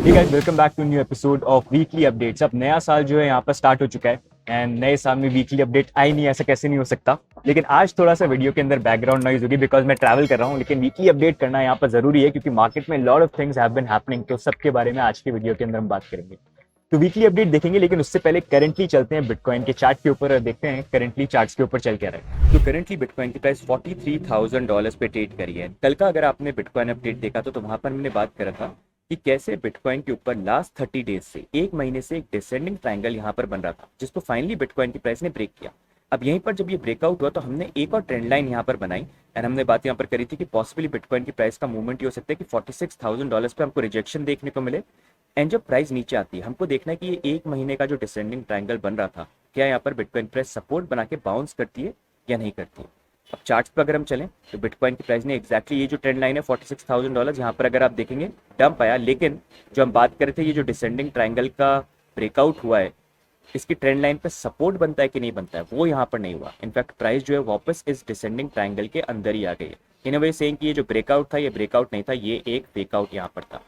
Hey guys, welcome back to new episode of weekly updates. अब नया साल जो है यहाँ पर स्टार्ट हो चुका है एंड नए साल में वीकली अपडेट आई नहीं, ऐसा कैसे नहीं हो सकता। लेकिन आज थोड़ा सा वीडियो के अंदर बैकग्राउंड नॉइज होगी बिकॉज मैं ट्रैवल कर रहा हूँ, लेकिन वीकली अपडेट करना यहाँ पर जरूरी है क्योंकि मार्केट में lot of things have been happening. तो सबके बारे में आज की वीडियो के अंदर हम बात करेंगे। तो वीकली अपडेट देखेंगे, लेकिन उससे पहले करंटली चलते हैं बिटकॉइन के चार्ट के ऊपर और देखते हैं करंटली चार्ट्स के ऊपर चल क्या रहा है। तो करंटली बिटकॉइन की प्राइस $43,000 पे ट्रेड करी है। कल का अगर आपने बिटकॉइन अपडेट देखा तो वहां पर मैंने बात करा था कि कैसे बिटकॉइन के ऊपर लास्ट 30 डेज से एक महीने से एक डिसेंडिंग ट्रायंगल यहाँ पर बन रहा था, जिसको फाइनली बिटकॉइन की प्राइस ने ब्रेक किया। अब यहीं पर जब ये ब्रेकआउट हुआ तो हमने एक और ट्रेंड लाइन यहाँ पर बनाई एंड हमने बात यहाँ पर करी थी कि पॉसिबली बिटकॉइन की प्राइस का मूवमेंट ये हो सकता है कि $46,000 पे हमको रिजेक्शन देखने को मिले एंड जब प्राइस नीचे आती है हमको देखना है कि ये एक महीने का जो डिसेंडिंग ट्रायंगल बन रहा था, क्या यहाँ पर बिटकॉइन प्राइस सपोर्ट बना के बाउंस करती है या नहीं करती है। अब चार्ट्स पर अगर हम चलें तो बिटकॉइन की प्राइस ने एक्जैक्टली ये जो ट्रेंड लाइन है $46,000 यहाँ पर अगर आप देखेंगे डंप आया, लेकिन जो हम बात कर रहे थे ये जो डिसेंडिंग ट्रायंगल का ब्रेकआउट हुआ है इसकी ट्रेंड लाइन पे सपोर्ट बनता है कि नहीं बनता है वो यहाँ पर नहीं हुआ। इनफैक्ट प्राइस जो है वापस इस डिसेंडिंग ट्रायंगल के अंदर ही आ गई है। इन अ वे सेइंग कि ये जो ब्रेकआउट था ये ब्रेकआउट नहीं था, ये एक फेकआउट यहाँ पर था।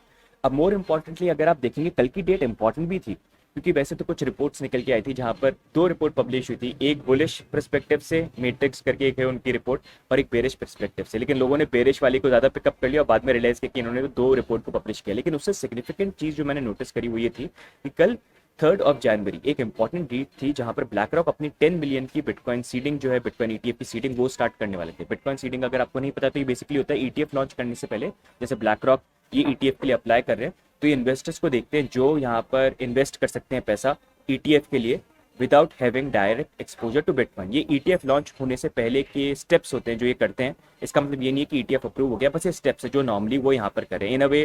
अब मोर इंपॉर्टेंटली अगर आप देखेंगे कल की डेट इंपॉर्टेंट भी थी क्योंकि वैसे तो कुछ रिपोर्ट्स निकल के आई थी जहां पर दो रिपोर्ट पब्लिश हुई थी, एक बुलिश पर्सपेक्टिव से मैट्रिक्स करके एक है उनकी रिपोर्ट और एक बेरिश पर्सपेक्टिव से, लेकिन लोगों ने बेरिश वाली को ज्यादा पिकअप कर लिया और बाद में रियलाइज किया कि इन्होंने तो दो रिपोर्ट को पब्लिश किया। लेकिन उससे सिग्निफिकेंट चीज जो मैंने नोटिस करी वो ये थी कि कल 3 जनवरी एक इंपॉर्टेंट डेट थी जहां पर ब्लैक रॉक अपनी 10 मिलियन की बिटकॉइन सीडिंग जो है बिटकॉइन ईटीएफ की सीडिंग वो स्टार्ट करने वाले थे। बिटकॉइन सीडिंग अगर आपको नहीं पता तो ये बेसिकली होता है ईटीएफ लॉन्च करने से पहले जैसे ब्लैक रॉक ये ईटीएफ के लिए अप्लाई कर रहे हैं तो ये इन्वेस्टर्स को देखते हैं जो यहाँ पर इन्वेस्ट कर सकते हैं पैसा ईटीएफ के लिए without having direct exposure to bitcoin. ये ईटीएफ लॉन्च होने से पहले के स्टेप्स होते हैं जो ये करते हैं। इसका मतलब ये नहीं है कि ईटीएफ अप्रूव हो गया, बस ये स्टेप्स है जो नॉर्मली वो यहाँ पर करें। इन अ वे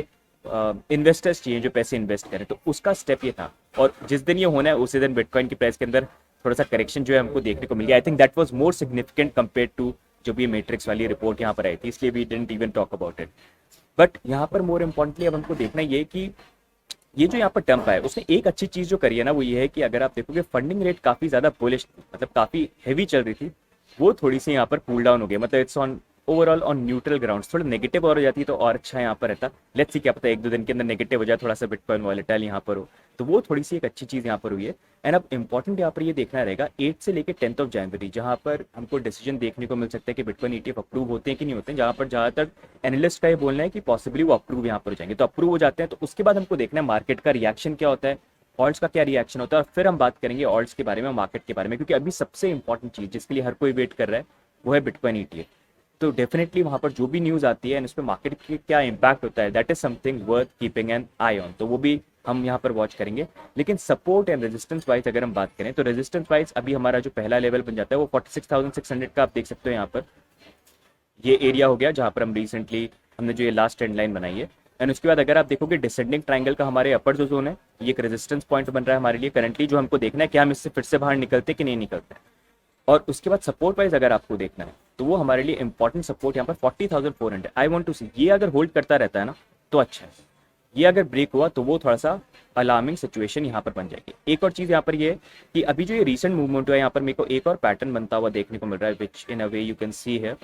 इन्वेस्टर्स चाहिए जो पैसे इन्वेस्ट करें, तो उसका स्टेप ये था और जिस दिन ये होना है उसी दिन बिटकॉइन की प्राइस के अंदर थोड़ा सा करेक्शन जो है हमको देखने को मिल गया। I think that was more significant compare to जो भी मैट्रिक्स वाली रिपोर्ट यहाँ पर आई थी, इसलिए we didn't even talk about it. But यहाँ पर मोर इम्पोर्टेंटली अब हमको देखना ये कि ये जो यहाँ पर डंप है उसने एक अच्छी चीज जो करी है ना वो ये है कि अगर आप देखोगे फंडिंग रेट काफी ज्यादा बुलिश मतलब काफी हैवी चल रही थी, वो थोड़ी सी यहाँ पर कूल डाउन हो गया। मतलब it's on overall on neutral grounds. थोड़ा नेगेटिव और हो जाती तो और अच्छा यहाँ पर रहता। लेट्स सी क्या पता एक दो दिन के अंदर नेगेटिव हो जाए, थोड़ा सा बिटकॉइन वॉलेटाइल यहाँ पर हो, तो वो थोड़ी सी एक अच्छी चीज यहाँ पर हुई है। एंड अब इंपॉर्टेंट यहाँ पर ये देखना रहेगा 8 से लेकर 10 जनवरी जहाँ पर हमको डिसीजन देखने को मिल सकता है कि बिटकॉइन ईटीएफ अप्रूव होते हैं कि नहीं होते हैं, जहाँ पर जहाँ तक एनालिस्ट का ये बोलना है कि पॉसिबली वो अप्रूव यहाँ पर हो जाएंगे। तो अप्रूव हो जाते हैं तो उसके बाद हमको देखना है मार्केट का रिएक्शन क्या होता है, ऑल्ट्स का क्या रिएक्शन होता है, और फिर हम बात करेंगे ऑल्ट्स के बारे में, मार्केट के बारे में, क्योंकि अभी सबसे इंपॉर्टेंट चीज जिसके लिए हर कोई वेट कर रहा है वो है बिटकॉइन ईटीएफ। तो डेफिनेटली वहां पर जो भी न्यूज आती है उस पर मार्केट के क्या इंपैक्ट होता है, that is something worth keeping an I on, तो वो भी हम यहाँ पर वॉच करेंगे। लेकिन सपोर्ट एंड रेजिस्टेंस वाइज अगर हम बात करें तो रेजिस्टेंस वाइज अभी हमारा जो पहला लेवल बन जाता है वो 46,600 का आप देख सकते हो। यहाँ पर ये एरिया हो गया जहाँ पर हम रिसेंटली हमने जो ये लास्ट ट्रेंड लाइन बनाई है। एंड उसके बाद अगर आप देखोगे डिसेंडिंग ट्रायंगल का हमारे अपर जो जोन है ये एक रेजिस्टेंस पॉइंट बन रहा है हमारे लिए करंटली, जो हमको देखना है कि हम इससे फिर से बाहर निकलते कि नहीं निकलते। और उसके बाद सपोर्ट वाइज अगर आपको देखना है तो वो हमारे लिए इंपॉर्टेंट सपोर्ट यहाँ पर 40,400 आई वांट टू सी, ये अगर होल्ड करता रहता है ना तो अच्छा है। ये अगर ब्रेक हुआ तो वो थोड़ा सा अलार्मिंग सिचुएशन यहाँ पर बन जाएगी। एक और चीज यहाँ पर ये है कि अभी जो ये रीसेंट मूवमेंट हुआ है यहाँ पर मेरे को एक और पैटर्न बनता हुआ देखने को मिल रहा है, विच इन अ वे यू कैन सी है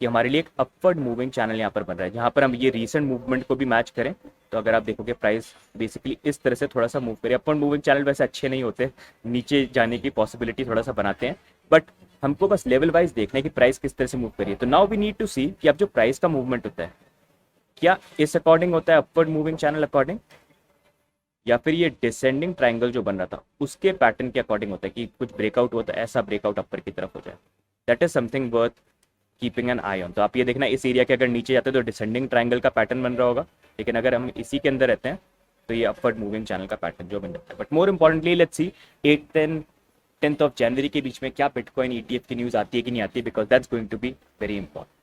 कि हमारे लिए एक अपवर्ड मूविंग चैनल यहाँ पर बन रहा है, जहाँ पर हम ये रीसेंट मूवमेंट को भी मैच करें तो अगर आप देखोगे प्राइस बेसिकली इस तरह से थोड़ा सा मूव करे। अपवर्ड मूविंग चैनल वैसे अच्छे नहीं होते, नीचे जाने की पॉसिबिलिटी थोड़ा सा बनाते हैं, बट हमको बस लेवल वाइज देखना है कि प्राइस किस तरह से मूव करिए। तो नाउ वी नीड टू सी कि अब जो प्राइस का मूवमेंट होता है क्या इस अकॉर्डिंग होता है अपवर्ड मूविंग चैनल अकॉर्डिंग, या फिर ये डिसेंडिंग ट्रायंगल जो बन रहा था उसके पैटर्न के अकॉर्डिंग होता है कि कुछ ब्रेकआउट होता है, ऐसा ब्रेकआउट अपर की तरफ हो जाए। That is something worth keeping an I on. तो आप ये देखना इस एरिया के अगर नीचे जाते हैं तो डिसेंडिंग ट्रायंगल का पैटर्न बन रहा होगा, लेकिन अगर हम इसी के अंदर रहते हैं तो ये अपवर्ड मूविंग चैनल का पैटर्न जो बन जाता है। But more importantly let's see 8-10 जनवरी के बीच में क्या बिटकॉइन ईटीएफ की न्यूज आती है कि नहीं आती है, because that's going to be very important.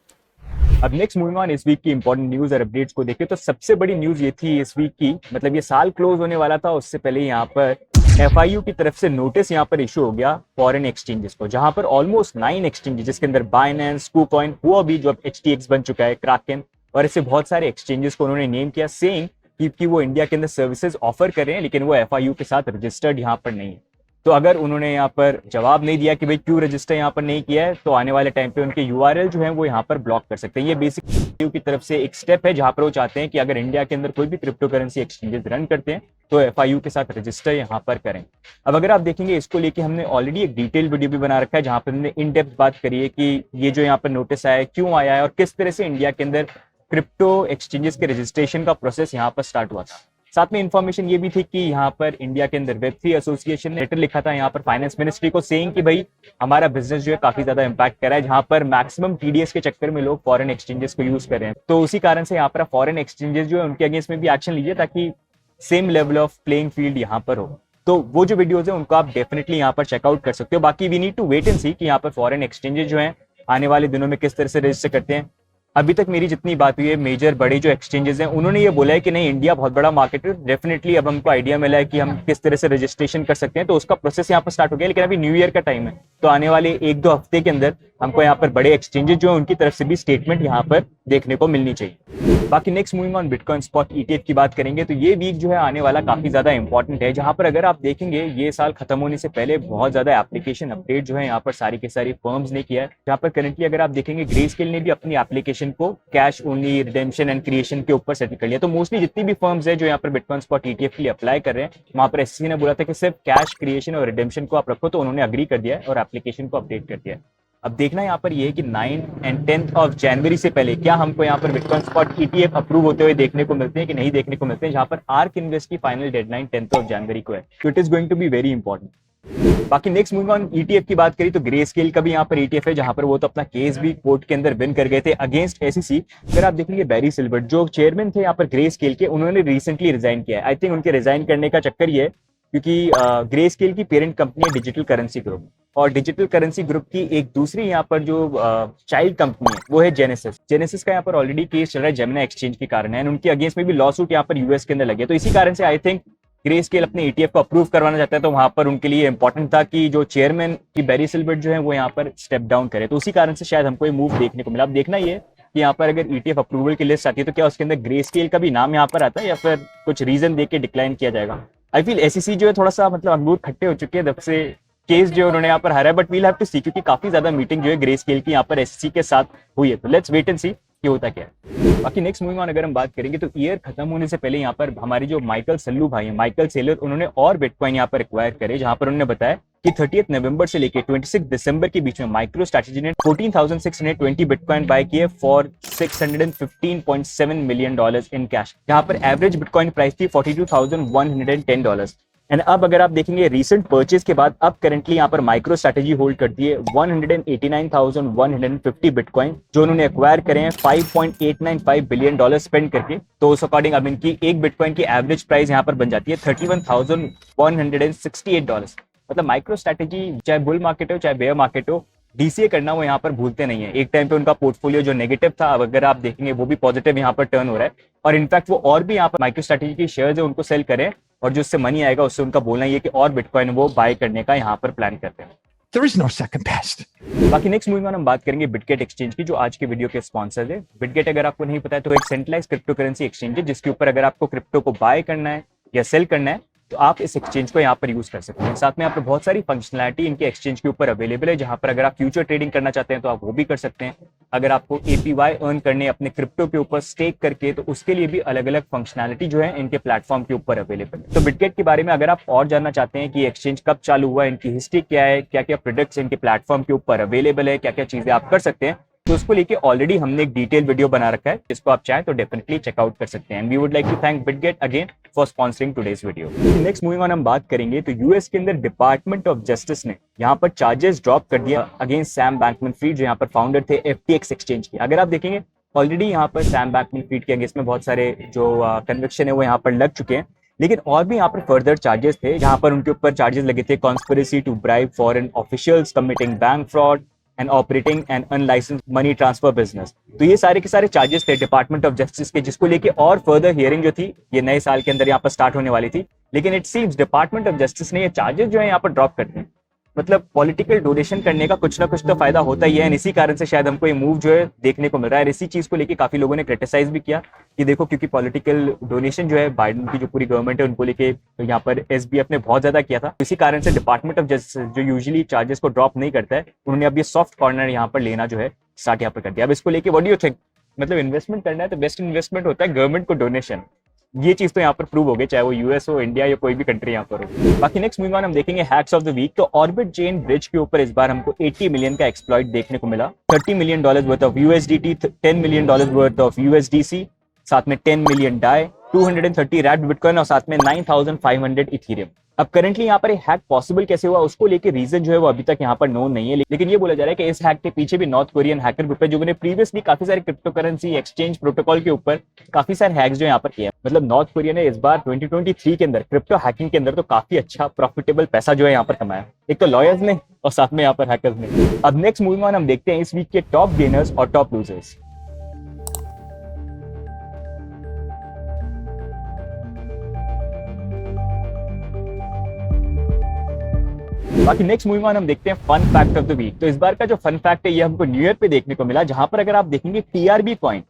अब नेक्स्ट मूविंग ऑन इस वीक की इंपॉर्टेंट न्यूज और अपडेट्स को देखें तो सबसे बड़ी न्यूज ये थी इस वीक की, मतलब ये साल क्लोज होने वाला था उससे पहले यहाँ पर एफआईयू की तरफ से नोटिस यहाँ पर इशू हो गया फॉरेन एक्सचेंजेस को, जहां पर ऑलमोस्ट 9 एक्सचेंजेस जिसके अंदर बाइनेंस, कूकॉइन, हुआ भी जो अब एचटीएक्स बन चुका है, क्राकेन और ऐसे बहुत सारे एक्सचेंजेस को उन्होंने नेम किया सेइंग कि वो इंडिया के अंदर सर्विसेज ऑफर कर रहे हैं लेकिन वो एफआईयू के साथ रजिस्टर्ड यहाँ पर नहीं है। तो अगर उन्होंने यहाँ पर जवाब नहीं दिया कि भाई क्यों रजिस्टर यहाँ पर नहीं किया है तो आने वाले टाइम पे उनके यूआरएल जो है वो यहाँ पर ब्लॉक कर सकते हैं। ये बेसिक FIU की तरफ से एक स्टेप है जहां पर वो चाहते हैं कि अगर इंडिया के अंदर कोई भी क्रिप्टो करेंसी एक्सचेंजेस रन करते हैं तो FIU के साथ रजिस्टर यहाँ पर करें। अब अगर आप देखेंगे इसको लेके हमने ऑलरेडी एक डिटेल वीडियो भी बना रखा है जहां पर हमने इन डेप्थ बात करी है कि ये जो यहाँ पर नोटिस आया है क्यों आया है और किस तरह से इंडिया के अंदर क्रिप्टो एक्सचेंजेस के रजिस्ट्रेशन का प्रोसेस यहाँ पर स्टार्ट हुआ था। साथ में इन्फॉर्मेशन ये भी थी कि यहाँ पर इंडिया के अंदर वेब3 एसोसिएशन ने लेटर लिखा था यहाँ पर फाइनेंस मिनिस्ट्री को, सेइंग कि भाई हमारा बिजनेस जो है काफी ज्यादा इंपैक्ट कर रहा है, जहां पर मैक्सिमम TDS के चक्कर में लोग फॉरेन एक्सचेंजेस को यूज कर रहे हैं। तो उसी कारण से यहाँ पर फॉरेन एक्सचेंजेस जो है उनके अगेंस्ट में भी एक्शन लीजिए ताकि same level of playing field यहाँ पर हो। तो वो जो वीडियोज है उनको आप डेफिनेटली यहाँ पर चेकआउट कर सकते हो। बाकी we need to wait and see कि यहाँ पर फॉरेन एक्सचेंजेस जो है आने वाले दिनों में किस तरह से रजिस्टर करते हैं। अभी तक मेरी जितनी बात हुई है मेजर बड़े जो एक्सचेंजेस हैं उन्होंने ये बोला है कि नहीं, इंडिया बहुत बड़ा मार्केट है, डेफिनेटली अब हमको आइडिया मिला है कि हम किस तरह से रजिस्ट्रेशन कर सकते हैं, तो उसका प्रोसेस यहाँ पर स्टार्ट हो गया। लेकिन अभी न्यू ईयर का टाइम है, तो आने वाले 1-2 हफ्ते के अंदर हमको यहाँ पर बड़े एक्सचेंजेस जो है उनकी तरफ से भी स्टेटमेंट यहाँ पर देखने को मिलनी चाहिए। बाकी next moving on bitcoin spot ETF की बात करेंगे तो ये वीक जो है आने वाला काफी ज्यादा इंपॉर्टेंट है, जहां पर अगर आप देखेंगे ये साल खत्म होने से पहले बहुत ज्यादा एप्लीकेशन अपडेट जो है यहाँ पर सारी के सारी फर्म्स ने किया है। जहां पर करंटली अगर आप देखेंगे ग्रेस्केल ने भी अपनी एप्लीकेशन को cash only redemption and creation के ऊपर सेटल कर लिया। तो मोस्टली जितनी भी फर्म्स है जो यहाँ पर बिटकॉइन स्पॉट ETF के लिए अप्लाई कर रहे हैं, वहां पर SEC ने बोला था कि सिर्फ कैश क्रिएशन और रिडेम्पशन को आप रखो, तो उन्होंने अग्री कर दिया है और एप्लीकेशन को अपडेट कर दिया है। अब देखना यहाँ पर ये है कि 9 एंड 10 ऑफ जनवरी से पहले क्या हमको यहाँ पर बिटकॉइन स्पॉट ETF अप्रूव होते हुए देखने को मिलते हैं कि नहीं देखने को मिलते हैं, जहां पर आर्क इन्वेस्ट की final deadline 10th of January को है। तो it is going to be very important. बाकी नेक्स्ट मूविंग ऑन ETF की बात करी तो ग्रेस्केल का भी यहाँ पर ETF है, जहां पर वो तो अपना केस भी कोर्ट के अंदर विन कर गए थे अगेंस्ट SEC। अगर आप देखेंगे बैरी सिल्बर्ट जो चेयरमैन थे यहाँ पर ग्रेस्केल के, उन्होंने रिसेंटली रिजाइन किया है। आई थिंक उनके रिजाइन करने का चक्कर ये है क्योंकि ग्रेस्केल की पेरेंट कंपनी है डिजिटल करेंसी ग्रुप, और डिजिटल करेंसी ग्रुप की एक दूसरी यहाँ पर जो चाइल्ड कंपनी है वो है जेनेसिस का यहाँ पर ऑलरेडी केस चल रहा है जेमिनी एक्सचेंज के कारण है, उनके अगेंस्ट में भी लॉ सूट यहाँ पर US के अंदर लगे। तो इसी कारण से आई थिंक ग्रेस्केल अपने ETF को अप्रूव करवाना चाहता है, तो वहां पर उनके लिए इंपॉर्टेंट था कि जो चेयरमैन की बैरी सिल्बर्ट जो है वो यहाँ पर स्टेप डाउन करे। तो उसी कारण से शायद हमको ये मूव देखने को मिला। अब देखना ये कि यहाँ पर अगर ETF अप्रूवल की लिस्ट आती है तो क्या उसके अंदर ग्रेस्केल का भी नाम यहाँ पर आता है या फिर कुछ रीजन देके डिक्लाइन किया जाएगा। आई फील SEC जो है थोड़ा सा मतलब अंगूर खट्टे हो चुके हैं जब से केस जो उन्होंने यहाँ पर हारा है, बट वील हैव टू सी क्योंकि काफी ज्यादा मीटिंग जो है ग्रेस्केल की यहाँ पर SEC के साथ हुई है। तो लेट्स वेट एंड सी कि होता क्या है। बाकी नेक्स्ट मूविंग ऑन अगर हम बात करेंगे तो ईयर खत्म होने से पहले यहाँ पर हमारे जो माइकल सल्लू भाई हैं, माइकल सेलर, उन्होंने और बिटकॉइन यहाँ पर एक्वायर करे, जहां पर उन्होंने बताया कि 30 नवंबर से लेके 26 दिसंबर के बीच में माइक्रो स्ट्रैटेजी ने 14,620 बिटकॉइन बाय किए फॉर $615.7 मिलियन इन कैश, जहां पर एवरेज बिटकॉइन प्राइस थी $42,110। एंड अब अगर आप देखेंगे रिसेंट परचेज के बाद अब करंटली यहाँ पर माइक्रो स्ट्रैटेजी होल्ड करती है 189,150 बिटकॉइन, जो उन्होंने एक्वायर करे हैं $5.895 बिलियन स्पेंड करके। तो उस अकॉर्डिंग अब इनकी एक बिटकॉइन की एवरेज प्राइस यहाँ पर बन जाती है $31,168। मतलब माइक्रो स्ट्रैटेजी चाहे बुल मार्केट हो चाहे बेयर मार्केट हो, DCA करना वो यहाँ पर भूलते नहीं है। एक टाइम पे उनका पोर्टफोलियो जो नेगेटिव था, अब अगर आप देखेंगे वो भी पॉजिटिव यहाँ पर टर्न हो रहा है, और इनफैक्ट वो और भी यहाँ पर माइक्रो स्ट्रैटेजी की शेयर्स है उनको सेल करें, और जो उससे मनी आएगा उससे उनका बोलना ये कि और बिटकॉइन वो बाय करने का यहाँ पर प्लान करते हैं। There is no second best. बाकी नेक्स्ट मूविंग ऑन हम बात करेंगे बिटगेट एक्सचेंज की, जो आज के वीडियो के स्पॉन्सर है। बिटगेट अगर आपको नहीं पता है तो एक सेंट्रलाइज क्रिप्टो करेंसी एक्सचेंज है, जिसके ऊपर अगर आपको क्रिप्टो को बाय करना है या सेल करना है तो आप इस एक्सचेंज को यहाँ पर यूज कर सकते हैं। साथ में यहाँ पर बहुत सारी फंक्शनलिटी इनके एक्सचेंज के ऊपर अवेलेबल है, जहां पर अगर आप फ्यूचर ट्रेडिंग करना चाहते हैं तो आप वो भी कर सकते हैं। अगर आपको APY अर्न करने अपने क्रिप्टो के ऊपर स्टेक करके, तो उसके लिए भी अलग अलग फंक्शनलिटी जो है इनके प्लेटफॉर्म के ऊपर अवेलेबल है। तो बिटगेट के बारे में अगर आप और जानना चाहते हैं कि एक्सचेंज कब चालू हुआ है, इनकी हिस्ट्री क्या है, क्या क्या प्रोडक्ट्स इनके प्लेटफॉर्म के ऊपर अवेलेबल है, क्या क्या चीजें आप कर सकते हैं, तो उसको लेके ऑलरेडी हमने एक डिटेल वीडियो बना रखा है, जिसको आप चाहें तो डेफिनेटली चेकआउट कर सकते हैं। And we would like to thank Bitget again for sponsoring today's video. Next moving on हम बात करेंगे तो US के अंदर डिपार्टमेंट ऑफ जस्टिस ने यहाँ पर चार्जेस ड्रॉप कर दिया अगेंस्ट सैम बैंकमैन-फ्रीड, जो यहाँ पर फाउंडर थे FTX एक्सचेंज के। अगर आप देखेंगे ऑलरेडी यहाँ पर सैम बैंकमैन-फ्रीड के अगेंस्ट में बहुत सारे जो कन्विक्शन है वो यहाँ पर लग चुके हैं, लेकिन और भी यहाँ पर फर्दर चार्जेस थे, जहां पर उनके ऊपर चार्जेस लगे थे conspiracy to bribe foreign officials, committing bank fraud and operating and unlicensed money transfer business. तो ये सारे के सारे चार्जेस थे डिपार्टमेंट ऑफ जस्टिस के, जिसको लेके और फर्दर हियरिंग जो थी ये नए साल के अंदर यहाँ पर स्टार्ट होने वाली थी। लेकिन it seems department of justice ने ये चार्जेस जो है यहाँ पर ड्रॉप कर दिए। मतलब पॉलिटिकल डोनेशन करने का कुछ ना कुछ तो फायदा होता ही है, एंड इसी कारण से शायद हमको ये मूव जो है देखने को मिल रहा है। इसी चीज को लेके काफी लोगों ने क्रिटिसाइज भी किया कि देखो, क्योंकि पॉलिटिकल डोनेशन जो है बाइडेन की जो पूरी गवर्नमेंट है उनको लेके तो यहाँ पर SBF ने बहुत ज्यादा किया था। इसी कारण से डिपार्टमेंट ऑफ जस्टिस जो यूजुअली चार्जेस को ड्रॉप नहीं करता है, उन्होंने अब ये सॉफ्ट कॉर्नर यहाँ पर लेना जो है स्टार्ट यहाँ पर कर दिया। अब इसको लेके व्हाट डू यू थिंक, मतलब इन्वेस्टमेंट करना है तो बेस्ट इन्वेस्टमेंट होता है गवर्नमेंट को डोनेशन। ये चीज तो यहाँ पर प्रूव हो गई, चाहे वो यूएस हो, इंडिया या कोई भी कंट्री यहाँ पर हो। बाकी नेक्स्ट मूविंग ऑन हम देखेंगे हैक्स ऑफ द वीक। तो ऑर्बिट चेन ब्रिज के ऊपर इस बार हमको 80 मिलियन का एक्सप्लॉइट देखने को मिला। $30 million worth of USDT, $10 million worth of USDC, साथ में 10 मिलियन डाई, 230 रैप्ड बिटकॉइन और साथ में 9500 इथेरियम। अब करंटली यहाँ पर हैक पॉसिबल कैसे हुआ उसको लेके रीजन जो है वो अभी तक यहाँ पर नोन नहीं है, लेकिन ये बोला जा रहा है कि इस हैक के पीछे भी नॉर्थ कोरियन हैकर ग्रुप है जो ने प्रीवियसली काफी सारे क्रिप्टो करेंसी एक्सचेंज प्रोटोकॉल के ऊपर काफी सारे हैक्स जो यहाँ पर किए। मतलब नॉर्थ कोरिया ने इस बार 2023 के अंदर क्रिप्टो हैकिंग के अंदर तो काफी अच्छा प्रॉफिटेबल पैसा जो है यहाँ पर कमाया, एक तो लॉयर्स ने और साथ में यहाँ पर हैकर्स ने। अब नेक्स्ट मूविंग ऑन हम देखते हैं इस वीक के टॉप गेनर्स और टॉप लूजर्स। बाकी नेक्स्ट मूविंग ऑन हम देखते हैं fun fact of the week. तो इस बार का जो फन फैक्ट है ये हमको न्यू ईयर पे देखने को मिला, जहां पर अगर आप देखेंगे टीआरबी कॉइन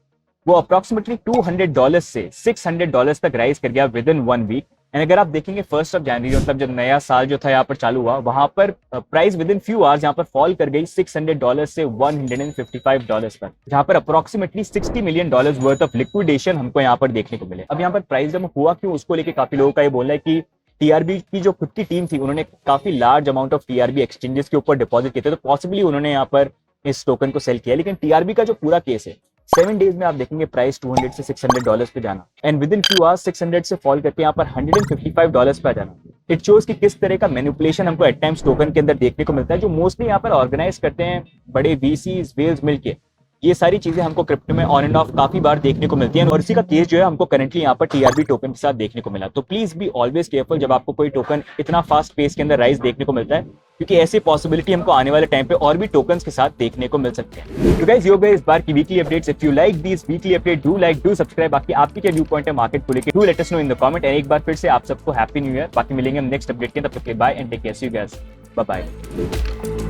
वो अप्रोक्सीमेटली $200 से $600 तक राइज कर गया विद इन 1 वीक। एंड अगर आप देखेंगे 1 जनवरी मतलब जब नया साल जो था यहाँ पर चालू हुआ, वहां पर price with in few hours यहाँ पर फॉल कर गई $600 से $155 तक, जहां पर approximately $60 million worth of liquidation हमको यहाँ पर देखने को मिले। अब यहाँ पर प्राइस जब हुआ क्यों उसको लेके काफी लोगों का ये बोलना है कि टीआरबी की जो खुद की टीम थी उन्होंने काफी large amount of TRB exchanges के ऊपर डिपॉजिट किए थे, तो पॉसिबली उन्होंने यहाँ पर इस टोकन को सेल किया। लेकिन टीआरबी का जो पूरा केस है 7 डेज में आप देखेंगे प्राइस $200 से $600 पे जाना and with in few hours 600 से फॉल करके यहाँ पर $155 पे जाना। इट शोज कि किस तरह का मैनिपुलेशन हमको एट टाइम्स टोकन के अंदर देखने को मिलता है, जो मोस्टली यहाँ पर ऑर्गेनाइज करते हैं बड़े वीसीज वेल्स मिलके। ये सारी चीजें हमको क्रिप्टो में ऑन एंड ऑफ काफी बार देखने को मिलती हैं और इसी का केस जो है हमको करंटली यहाँ पर टीआरबी टोकन के साथ देखने को मिला। तो प्लीज बी ऑलवेज केयरफुल जब आपको कोई टोकन इतना फास्ट पेस के अंदर राइज देखने को मिलता है, क्योंकि ऐसी पॉसिबिलिटी हमको आने वाले टाइम पे और भी टोकन्स के साथ देखने को मिल सकते हैं। तो गाइस ये हो गए इस बार की weekly updates. If you like this weekly update do like do subscribe. बाकी आपकी क्या व्यू पॉइंट है मार्केट को लेकर, do let us know in the comment. And एक बार फिर से आप सबको हैप्पी न्यू ईयर। बाकी मिलेंगे हम नेक्स्ट अपडेट के, तब तक के bye and take care, see you guys, bye bye.